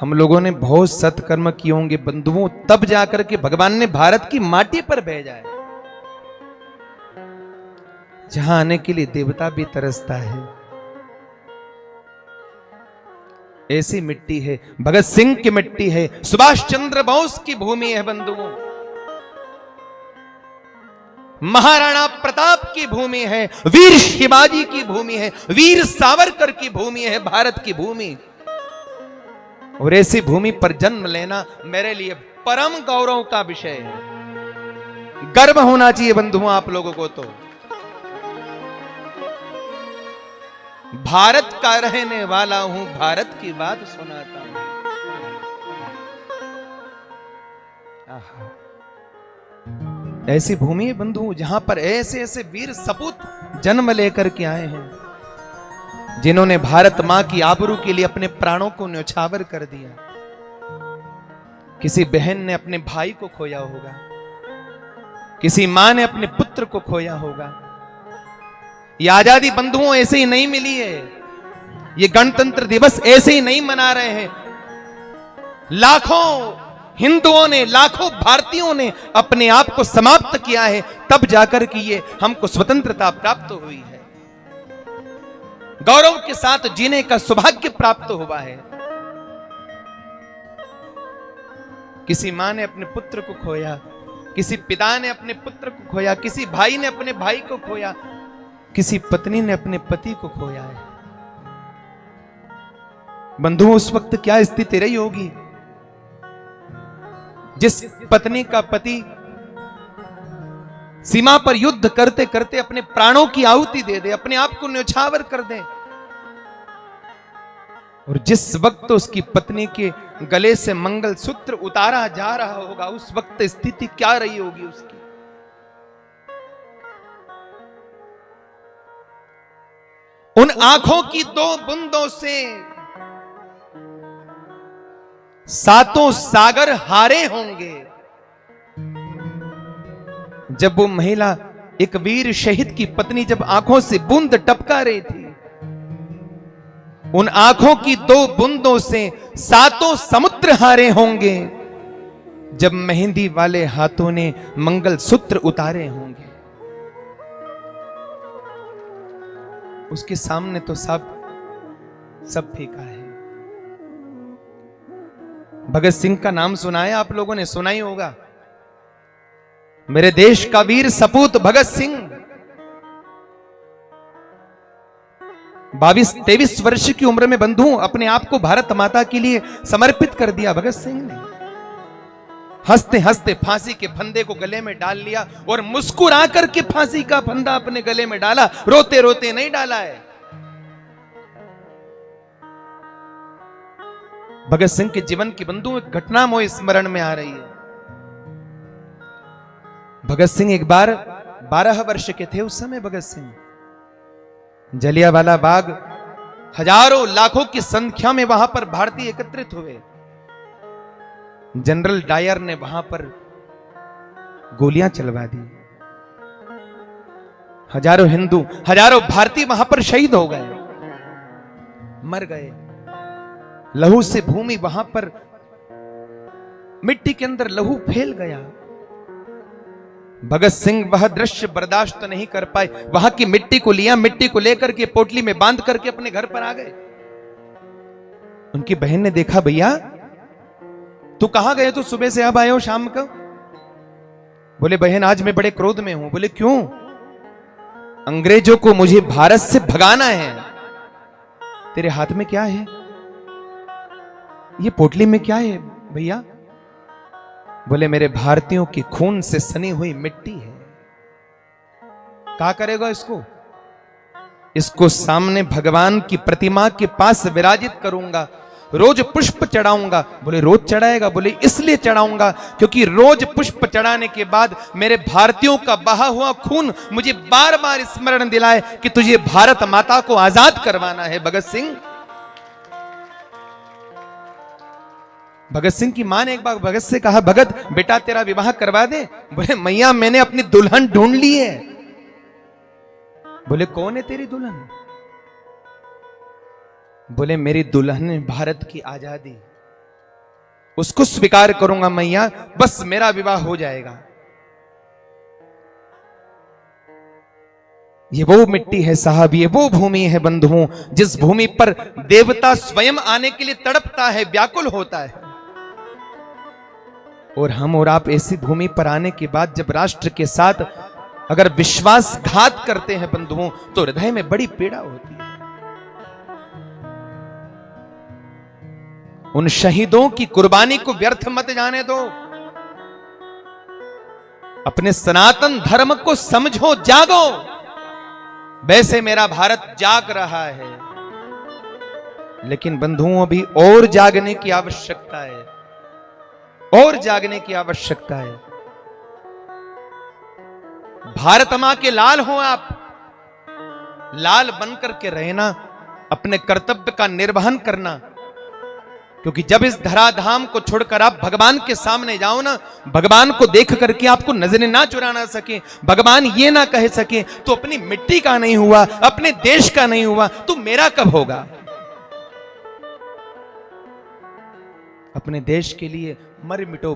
हम लोगों ने बहुत सत्कर्म किए होंगे बंधुओं, तब जाकर के भगवान ने भारत की माटी पर भेजा है, जहां आने के लिए देवता भी तरसता है। ऐसी मिट्टी है, भगत सिंह की मिट्टी है, सुभाष चंद्र बोस की भूमि है बंधुओं, महाराणा प्रताप की भूमि है, वीर शिवाजी की भूमि है, वीर सावरकर की भूमि है भारत की भूमि। और ऐसी भूमि पर जन्म लेना मेरे लिए परम गौरव का विषय है। गर्व होना चाहिए बंधुओं आप लोगों को। तो भारत का रहने वाला हूं, भारत की बात सुनाता हूं। ऐसी भूमि है बंधु जहां पर ऐसे ऐसे वीर सपूत जन्म लेकर के आए हैं, जिन्होंने भारत मां की आबरू के लिए अपने प्राणों को न्यौछावर कर दिया। किसी बहन ने अपने भाई को खोया होगा, किसी मां ने अपने पुत्र को खोया होगा। ये आजादी बंधुओं ऐसे ही नहीं मिली है, ये गणतंत्र दिवस ऐसे ही नहीं मना रहे हैं। लाखों हिंदुओं ने, लाखों भारतीयों ने अपने आप को समाप्त किया है, तब जाकर कि ये हमको स्वतंत्रता प्राप्त हुई है, गौरव के साथ जीने का सौभाग्य प्राप्त हुआ है। किसी मां ने अपने पुत्र को खोया, किसी पिता ने अपने पुत्र को खोया, किसी भाई ने अपने भाई को खोया, किसी पत्नी ने अपने पति को खोया है। बंधुओं उस वक्त क्या स्थिति रही होगी जिस पत्नी का पति सीमा पर युद्ध करते करते अपने प्राणों की आहुति दे दे, अपने आप को न्यौछावर कर दे, और जिस वक्त उसकी पत्नी के गले से मंगलसूत्र उतारा जा रहा होगा, उस वक्त स्थिति क्या रही होगी उसकी। उन आंखों की 2 बूंदों से सातों सागर हारे होंगे। जब वो महिला, एक वीर शहीद की पत्नी, जब आंखों से बूंद टपका रही थी, उन आंखों की 2 बूंदों से सातों समुद्र हारे होंगे। जब मेहंदी वाले हाथों ने मंगलसूत्र उतारे होंगे, उसके सामने तो सब फीका है। भगत सिंह का नाम सुना है आप लोगों ने, सुना ही होगा। मेरे देश का वीर सपूत भगत सिंह 22-23 वर्ष की उम्र में बंधु अपने आप को भारत माता के लिए समर्पित कर दिया भगत सिंह ने। हंसते हंसते फांसी के फंदे को गले में डाल लिया, और मुस्कुरा करके फांसी का फंदा अपने गले में डाला, रोते रोते नहीं डाला है। भगत सिंह के जीवन की बंधु एक घटना मोए स्मरण में आ रही है। भगत सिंह एक बार 12 वर्ष के थे उस समय। भगत सिंह जलियांवाला बाग, हजारों लाखों की संख्या में वहां पर भारतीय एकत्रित हुए। जनरल डायर ने वहां पर गोलियां चलवा दी। हजारों हिंदू, हजारों भारतीय वहां पर शहीद हो गए, मर गए। लहू से भूमि वहां पर मिट्टी के अंदर लहू फैल गया। भगत सिंह वह दृश्य बर्दाश्त नहीं कर पाए, वहां की मिट्टी को लिया, मिट्टी को लेकर के पोटली में बांध करके अपने घर पर आ गए। उनकी बहन ने देखा, भैया तू कहां गए, तू सुबह से अब आए हो शाम को? बोले बहन आज मैं बड़े क्रोध में हूं। बोले क्यों? अंग्रेजों को मुझे भारत से भगाना है। तेरे हाथ में क्या है? ये पोटली में क्या है भैया? बोले मेरे भारतीयों की खून से सनी हुई मिट्टी है। क्या करेगा इसको? इसको सामने भगवान की प्रतिमा के पास विराजित करूंगा, रोज पुष्प चढ़ाऊंगा। बोले रोज चढ़ाएगा? बोले इसलिए चढ़ाऊंगा क्योंकि रोज पुष्प चढ़ाने के बाद मेरे भारतीयों का बहा हुआ खून मुझे बार बार स्मरण दिलाए कि तुझे भारत माता को आजाद करवाना है। भगत सिंह, भगत सिंह की मां ने एक बार भगत से कहा, भगत बेटा तेरा विवाह करवा दे। बोले मैया मैंने अपनी दुल्हन ढूंढ ली है। बोले कौन है तेरी दुल्हन? बोले मेरी दुल्हन है भारत की आजादी, उसको स्वीकार करूंगा मैया, बस मेरा विवाह हो जाएगा। ये वो मिट्टी है साहब, ये वो भूमि है बंधुओं, जिस भूमि पर देवता स्वयं आने के लिए तड़पता है, व्याकुल होता है। और हम और आप ऐसी भूमि पर आने के बाद जब राष्ट्र के साथ अगर विश्वासघात करते हैं बंधुओं, तो हृदय में बड़ी पीड़ा होती है। उन शहीदों की कुर्बानी को व्यर्थ मत जाने दो। अपने सनातन धर्म को समझो, जागो। वैसे मेरा भारत जाग रहा है, लेकिन बंधुओं अभी और जागने की आवश्यकता है, और जागने की आवश्यकता है। भारत मां के लाल हो आप, लाल बनकर के रहना, अपने कर्तव्य का निर्वहन करना। क्योंकि जब इस धराधाम को छोड़कर आप भगवान के सामने जाओ ना, भगवान को देख करके आपको नजरें ना चुराना सके, भगवान ये ना कह सके तो अपनी मिट्टी का नहीं हुआ, अपने देश का नहीं हुआ, तो मेरा कब होगा। अपने देश के लिए मर मिटो